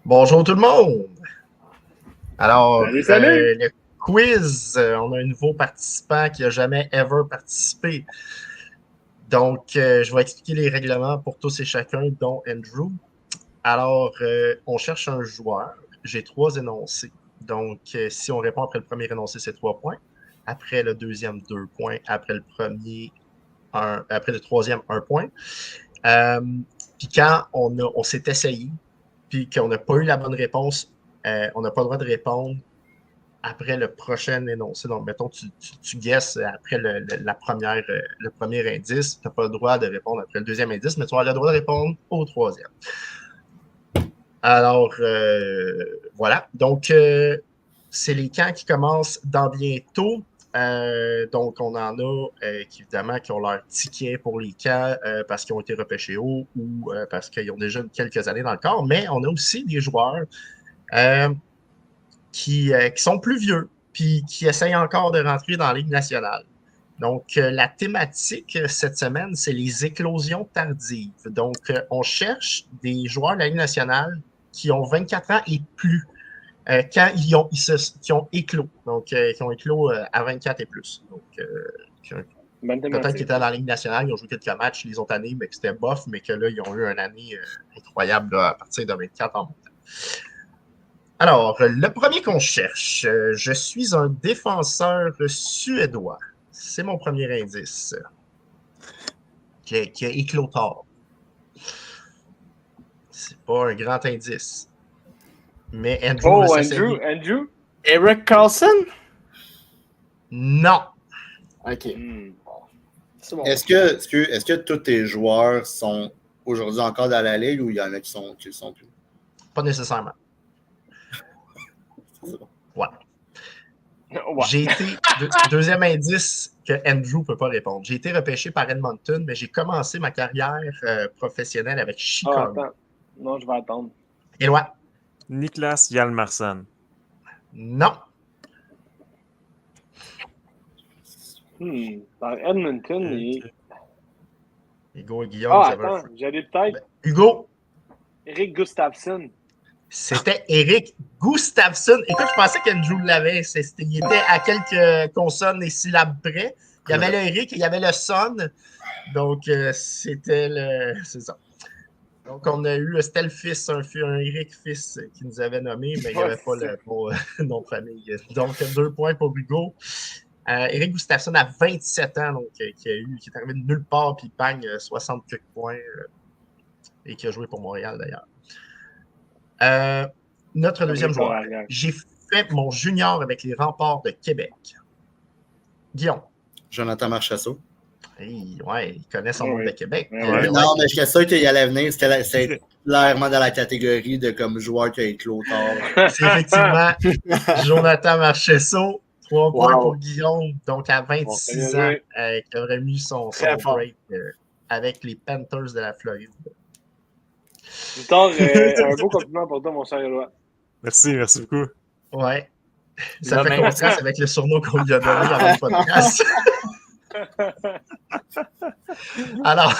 Bonjour tout le monde! Alors, Salut, salut! le quiz, on a un nouveau participant qui n'a jamais ever participé. Donc, je vais expliquer les règlements pour tous et chacun, dont Andrew. Alors, on cherche un joueur. J'ai 3 énoncés. Donc, si on répond après le premier énoncé, c'est 3 points. Après le deuxième, 2 points. Après le premier, après le troisième, 1 point. Euh, Puis quand on s'est essayé, puis qu'on n'a pas eu la bonne réponse, on n'a pas le droit de répondre après le prochain énoncé. Donc, mettons, tu guesses après le premier indice, tu n'as pas le droit de répondre après le deuxième indice, mais tu as le droit de répondre au troisième. Alors, voilà. Donc, c'est les camps qui commencent dans bientôt. Donc, on en a qui, évidemment, qui ont leur ticket pour les camps parce qu'ils ont été repêchés haut ou parce qu'ils ont déjà quelques années dans le corps, mais on a aussi des joueurs euh, qui sont plus vieux puis qui essayent encore de rentrer dans la Ligue nationale. Donc, la thématique cette semaine, c'est les éclosions tardives. Donc, on cherche des joueurs de la Ligue nationale qui ont 24 ans et plus quand qui ont éclos. Donc, qui ont éclos à 24 et plus. Donc, peut-être qu'ils étaient dans la Ligue nationale, ils ont joué quelques matchs les autres années, mais que c'était bof, mais que là, ils ont eu une année incroyable là, à partir de 24 en montant. Alors, le premier qu'on cherche, je suis un défenseur suédois. C'est mon premier indice. Qui a éclos tard. C'est pas un grand indice. Mais Andrew veut s'essayer. Andrew? Eric Carlson? Non. OK. Bon. Est-ce que tous tes joueurs sont aujourd'hui encore dans la ligue ou il y en a qui le sont plus? Pas nécessairement. Ouais. J'ai été, deuxième indice que Andrew ne peut pas répondre. J'ai été repêché par Edmonton, mais j'ai commencé ma carrière professionnelle avec Chicago. Attends. Non, je vais attendre. Éloi? Niklas Hjalmarsson. Non. Dans Edmonton, Hugo et Guillaume, attends, j'allais peut-être... Hugo? Eric Gustafsson. C'était Eric Gustafsson. Écoute, je pensais qu'Andrew l'avait. Il était à quelques consonnes et syllabes près. Il y avait le Eric et il y avait le Son. Donc, c'était le... C'est ça. Donc, on a eu, c'était le fils, un Eric fils qui nous avait nommé, mais il n'y avait pas le nom de famille. Donc, 2 points pour Hugo. Eric Gustafsson a 27 ans, donc qui est arrivé de nulle part, puis bang, 60 quelques points, et qui a joué pour Montréal d'ailleurs. Notre deuxième joueur. J'ai fait mon junior avec les Remparts de Québec. Guillaume. Jonathan Marchessault. Hey, ouais, il connaît son monde de Québec. Non, mais j'étais sûr qu'il allait venir. C'était clairement dans la catégorie de comme joueur qui a éclos tard. C'est effectivement Jonathan Marchessault. 3 points pour Guillaume, donc à 26 ans, qui aurait mis son break avec les Panthers de la Floride. Victor, un beau compliment pour toi, mon cher Éloi. Merci beaucoup. Ouais. Ça fait contraste avec le surnom qu'on lui a donné avant le podcast. Alors,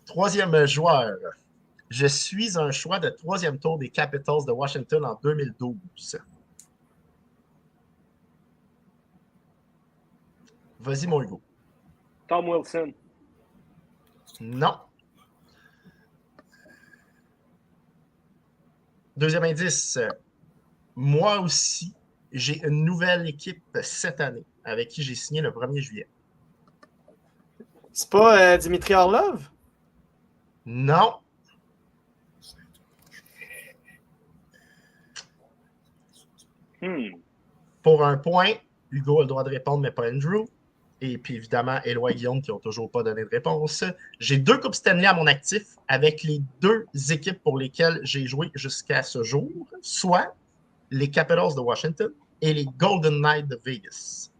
troisième joueur. Je suis un choix de 3e tour des Capitals de Washington en 2012. Vas-y, mon Hugo. Tom Wilson. Non. Deuxième indice. Moi aussi, j'ai une nouvelle équipe cette année avec qui j'ai signé le 1er juillet. C'est pas Dimitri Orlov? Non. Pour 1 point, Hugo a le droit de répondre, mais pas Andrew. Et puis évidemment, Éloi et Guillaume qui n'ont toujours pas donné de réponse. J'ai 2 Coupes Stanley à mon actif avec les 2 équipes pour lesquelles j'ai joué jusqu'à ce jour, soit les Capitals de Washington et les Golden Knights de Vegas.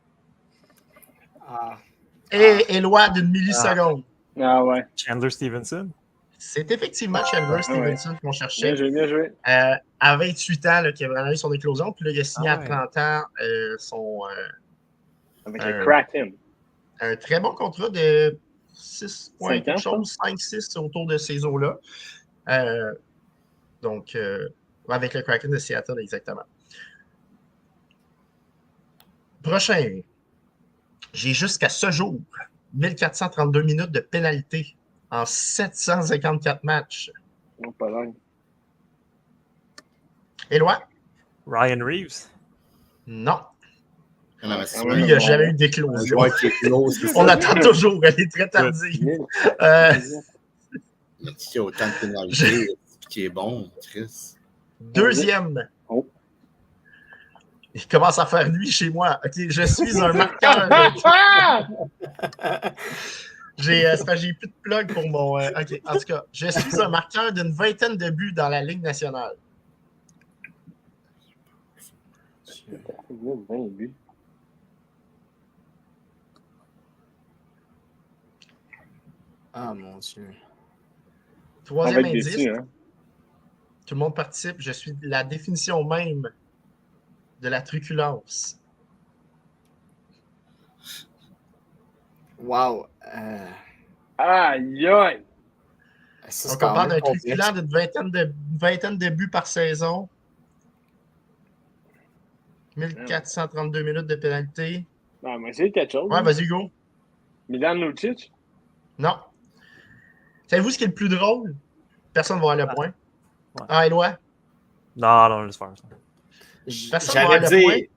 Et Éloi d'une milliseconde. Ah ouais. Chandler Stevenson. C'est effectivement Chandler Stevenson qu'on cherchait. Bien joué. À 28 ans, là, qui a vraiment eu son éclosion. Puis là, il a signé à 30 ans avec le Kraken. Un très bon contrat de 6 points, quelque chose, 5-6 autour de ces eaux-là. Donc, avec le Kraken de Seattle, exactement. Prochain. J'ai jusqu'à ce jour 1432 minutes de pénalité en 754 matchs. Non, pas dingue. Éloi? Ryan Reeves. Non. Non, mais c'est Ouais, Lui, il n'a bon. jamais eu un d'éclosion. joueur qui est close. c'est On ça. l'attend toujours, elle est très tardive. Mais qui a autant de pénalités, qui est bon, Chris. Deuxième. Oh. Il commence à faire nuit chez moi. OK, je suis un marqueur. C'est parce que j'ai plus de plug pour mon. OK, en tout cas, je suis un marqueur d'une 20aine de buts dans la Ligue nationale. 20 buts. Ah, mon Dieu. On Troisième va être indice. déçus, hein? Tout le monde participe. Je suis la définition même de la truculence. Wow. Aïe, aïe! Ça, c'est Donc, on quand parle même d'un truculent complexe. d'une vingtaine de buts par saison. 1432 minutes de pénalité. Non, mais c'est quelque chose. Ouais, hein. vas-y, go. Milan Lucic? Non. Savez-vous ce qui est le plus drôle? Personne ne va avoir le point. Ouais. Ah, Éloi? Non, laisse faire ça. Personne ne va J'allais avoir le point. dire.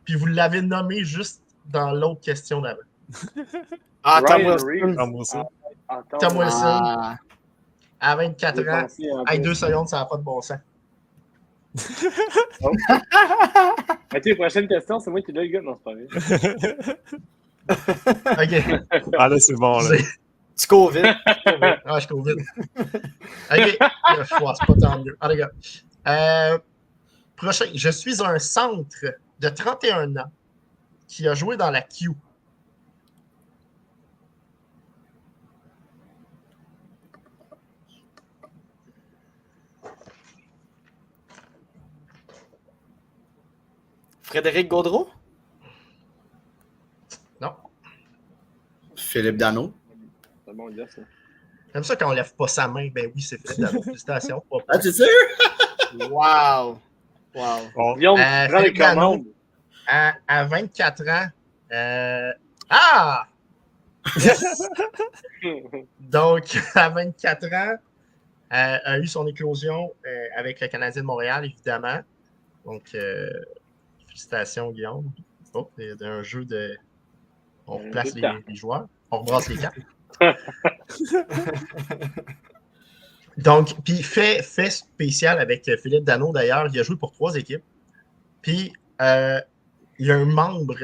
Puis vous l'avez nommé juste dans l'autre question d'avant. Ah, Tom Ryan Wilson. Reeves. Ah, moi aussi. Attends, Tom Wilson. Ah, À 24 ans, défoncé en avec plus. 2 secondes, ça n'a pas de bon sens. Ok, prochaine question, c'est moi qui l'ai, le gars. Non, c'est pas vrai. OK. Ah, là, c'est bon, là. tu cours vite. Ah, je cours vite. OK. C'est pas tant mieux. Allez, gars. Prochain. Je suis un centre de 31 ans qui a joué dans la Q. Frédéric Gaudreau? Non. Philippe Dano. C'est bon, gars, ça. J'aime ça quand on lève pas sa main. Ben oui, c'est fait. Félicitations. Ah, tu sais? Wow. Wow. Bon, Guillaume, prends les Philippe Dano, commandes. à 24 ans. Ah! Yes! Donc, à 24 ans, a eu son éclosion avec le Canadien de Montréal, évidemment. Donc, félicitations, Guillaume. Oh, il y a un jeu de. On replace les joueurs. On rebrasse les cartes. Donc, puis fait spécial avec Philippe Dano, d'ailleurs. Il a joué pour 3 équipes. Puis, il y a un membre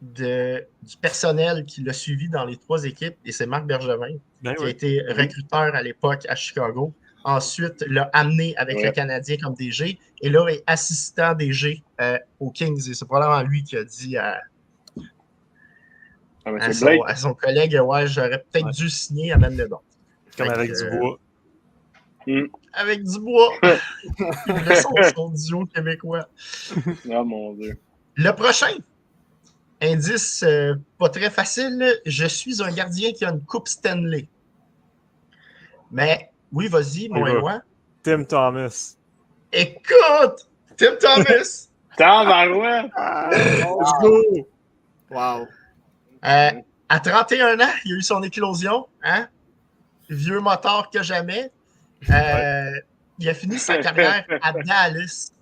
du personnel qui l'a suivi dans les 3 équipes, et c'est Marc Bergevin, ben qui a oui. été recruteur à l'époque à Chicago. Ensuite, l'a amené avec Ouais. le Canadien comme DG, et là, est assistant DG aux Kings. Et c'est probablement lui qui a dit à Monsieur Blake. son collègue, ouais, j'aurais peut-être dû signer, amène-le donc. Comme Fait avec que, du bois. Avec Dubois. Il voulait son duo québécois. Ah, mon Dieu. Le prochain, indice pas très facile, je suis un gardien qui a une coupe Stanley. Mais, oui, vas-y, mon Il va. Éloi. Tim Thomas. Écoute, Tim Thomas, Tabarouette! Let's go! Wow. à 31 ans, il a eu son éclosion. Hein? Vieux motard que jamais. Il a fini sa carrière à Dallas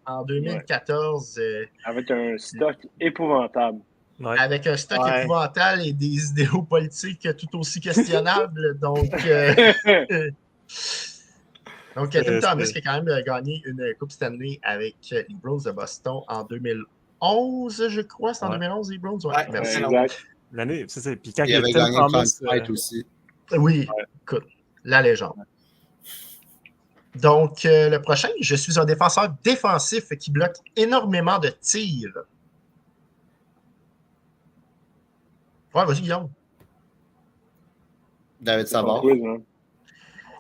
en 2014 Avec un stock épouvantable. Ouais. avec un stock Ouais. épouvantable et des idéaux politiques tout aussi questionnables. Donc, Tim Thomas qui a quand même gagné une Coupe Stanley avec les Bruins de Boston en 2011, je crois. C'est en Ouais. 2011, les Bruins? Ouais, merci. Exact. L'année, c'est ça. Puis quand Il il y a avait Tim gagné le Thomas. Fight aussi. Oui, écoute, la légende. Donc, le prochain, je suis un défenseur défensif qui bloque énormément de tirs. Ouais, vas-y, Guillaume. David Savard. Quiz, hein.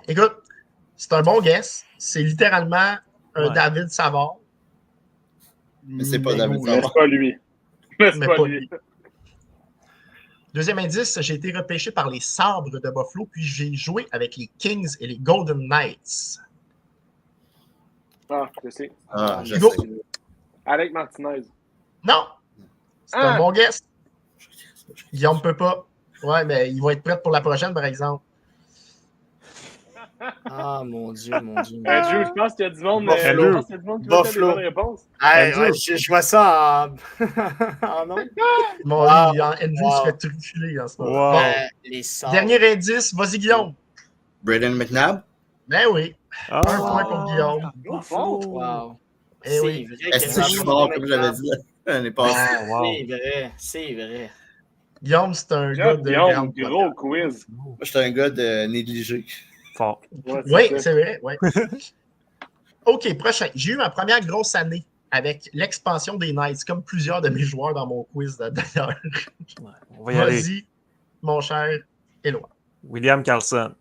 Écoute, c'est un bon guess. C'est littéralement un Ouais. David Savard. Mais c'est pas David Mais Savard. c'est pas lui. Mais c'est Mais pas pas lui. lui. Deuxième indice, j'ai été repêché par les Sabres de Buffalo, puis j'ai joué avec les Kings et les Golden Knights. Ah, je sais. Ah, je Hugo. sais. Alec Martinez. Non! C'est un Ah! bon guess. Guillaume peut pas. Ouais, mais il va être prêt pour la prochaine, par exemple. Ah, mon Dieu, mon Dieu. Andrew, je pense qu'il y a du monde, Buffalo. je pense qu'il y a du monde qui va faire des Buffalo. bonnes réponses. Hey, Andrew. ouais, je vois ça en. Ah non? Mon Wow. Andrew se fait truculer en ce moment. Wow. Bon, Les Sabres. dernier indice, vas-y, Guillaume. Braden McNabb? Ben oui, Ah, un point pour Guillaume. Buffalo. Wow. Eh C'est oui. vrai Est-ce que je suis mort, comme j'avais dit l'année passée? Ah, wow. C'est vrai, c'est vrai. Guillaume, c'est un gars Job, de Guillaume, grande gros première. quiz. Moi, j'étais un gars de négligé. Fort. Ouais, Oui, ça. c'est vrai. Ouais. OK, prochain. J'ai eu ma première grosse année avec l'expansion des Knights, comme plusieurs de mes joueurs dans mon quiz d'ailleurs. Ouais, on va y aller. Vas-y, mon cher Éloi. William Carlson.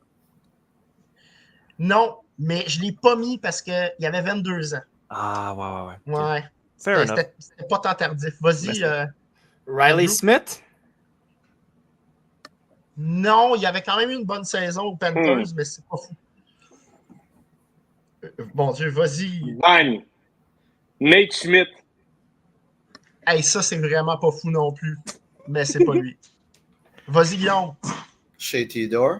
Non, mais je ne l'ai pas mis parce qu'il avait 22 ans. Ah, ouais. Ok. Ouais. Fair enough. C'était pas tant tardif. Vas-y. Mais Riley Andrew? Smith? Non, il avait quand même eu une bonne saison aux Panthers, mais c'est pas fou. Bon Dieu, vas-y. Bang! Nate Schmidt. Hey, ça, c'est vraiment pas fou non plus. Mais c'est pas lui. Vas-y, Guillaume. Chez Theodore.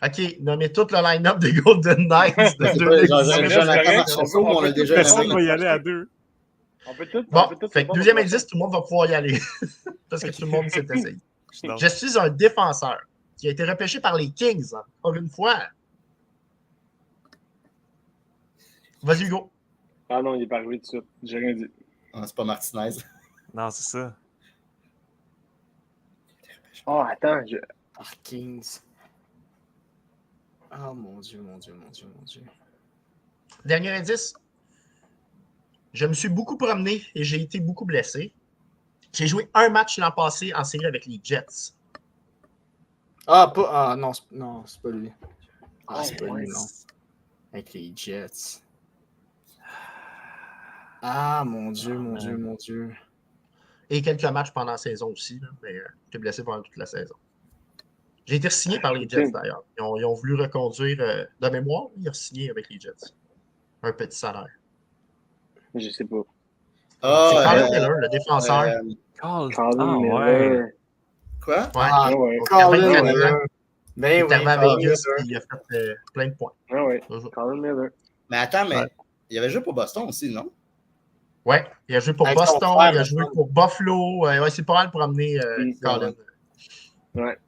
OK, nommez tout le line-up des Golden Knights de C'est pas- 2018. mais Jonathan c'est correct, Marchessault, mais on a peut déjà Personne nommé. va y aller à deux. On peut tout. Bon, on peut tout fait que répondre deuxième au indice, tout le monde va pouvoir y aller. Parce que tout le monde s'est essayé. Non. Je suis un défenseur qui a été repêché par les Kings, encore une fois. Vas-y, Hugo. Ah non, il est pas arrivé tout de suite. J'ai rien dit. Ah, c'est pas Martinez. Non, c'est ça. Oh, attends. Par Kings. Ah, mon Dieu, mon Dieu, mon Dieu, mon Dieu. Dernier indice. Je me suis beaucoup promené et j'ai été beaucoup blessé. J'ai joué un match l'an passé en série avec les Jets. Ah, pas. Ah, non, c'est pas lui. Ah, c'est pas ouais. lui, non. Avec les Jets. Ah, mon Dieu, mon Dieu, mon Dieu. Et quelques matchs pendant la saison aussi, là, mais j'étais blessé pendant toute la saison. J'ai été signé par les Jets d'ailleurs. Ils ont voulu reconduire de mémoire, ils ont signé avec les Jets. Un petit salaire. Je sais pas. C'est Ah, Colin Miller, le défenseur. Colin. Colin Ah, ouais. Miller. Quoi? Ouais. Ah, ouais. Colin Il avait Miller. 24 ans. Ben Il est oui, arrivé à Colin Vegas Miller. et il a fait plein de points. Ah ouais. Mhm. Colin Miller. Mais attends, mais Ouais. il avait joué pour Boston aussi, non? Ouais, il a joué pour Avec son Boston, frère, il a me joué semble. pour Buffalo. Ouais, c'est pas mal pour amener Colin. Ouais.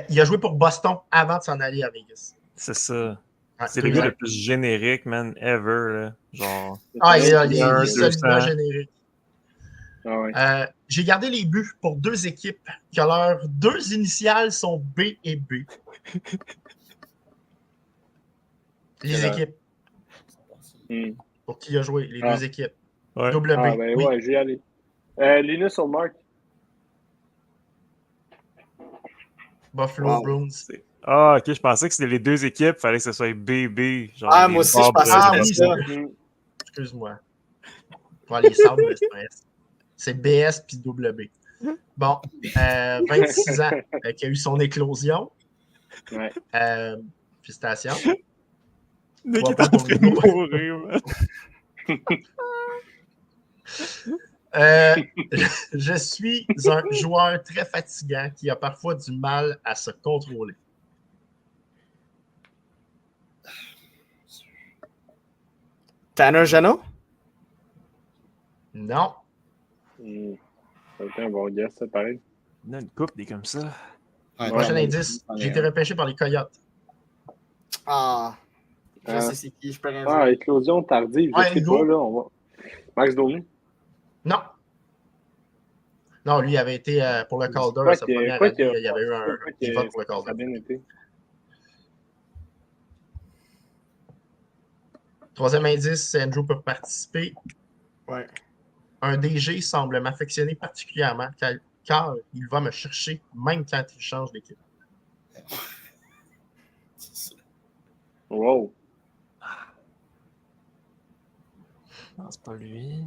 Il a joué pour Boston avant de s'en aller à Vegas. C'est ça. Ouais, C'est le gars ouais. le plus générique, man, ever. Là. Genre, Ah, il est Un, solidement 200. générique. Ah ouais. J'ai gardé les buts pour deux équipes que leurs deux initiales sont B et B. Les C'est équipes Hmm. pour qui il a joué, les Ah. deux équipes. ouais. Double B. Ah ben oui. ouais, je vais y aller. Linus Olmark. Buffalo Wow. Bruins. Ah, ok, je pensais que c'était les deux équipes, fallait que ce soit BB. Genre Ah, les moi aussi, je Sabres pensais de- Ah que oui, c'était ça. Hmm. Excuse-moi. Ouais, les Sabres, c'est pas S. C'est BS puis double B. Bon, 26 ans, qui a eu son éclosion. Ouais. Félicitations. Nick Trois est points en pour train de Hugo. mourir, man. Je suis un joueur très fatigant qui a parfois du mal à se contrôler. Tanner Jano? Non. Hmm. Ça a été un bon guess, ça, pareil. Il y en a une couple des comme ça. Ouais, Prochain ouais, indice, ouais. j'ai été repêché par les Coyotes. Ah. Je Ah. sais c'est qui, je peux rien Ah, dire. éclosion tardive, je Ouais, sais Hugo. pas, là, on va. Max Domi. Non. Non, lui avait été pour le Calder Quoi à sa que- première quoi année. que- Il y avait eu un quoi que- petit vote pour le Ça a Calder. bien été. Troisième indice, Andrew peut participer. Ouais. Un DG semble m'affectionner particulièrement car il va me chercher même quand il change d'équipe. Wow. Non, c'est pas lui.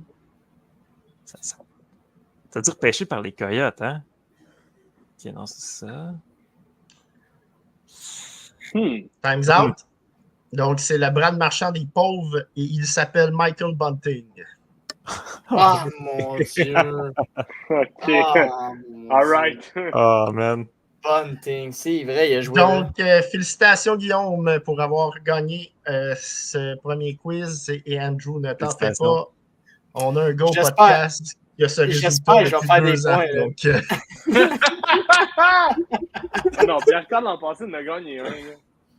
Ça veut dire pêché par les Coyotes, hein? Ok, non, c'est ça. Time's out. Donc, c'est le Brad Marchand des pauvres et il s'appelle Michael Bunting. Ah, mon Dieu. OK. Ah, mon All Dieu. right. Oh, man. Bunting, c'est vrai, il a joué. Donc, félicitations, Guillaume, pour avoir gagné ce premier quiz. Et Andrew, ne t'en fais Félicitations. pas. On a un go J'espère- podcast qui a ce j'espère résultat que je vais depuis faire des 2 ans. points, là. Donc, Ah non, Pierre-Carl l'an passé, il en a gagné un. Là.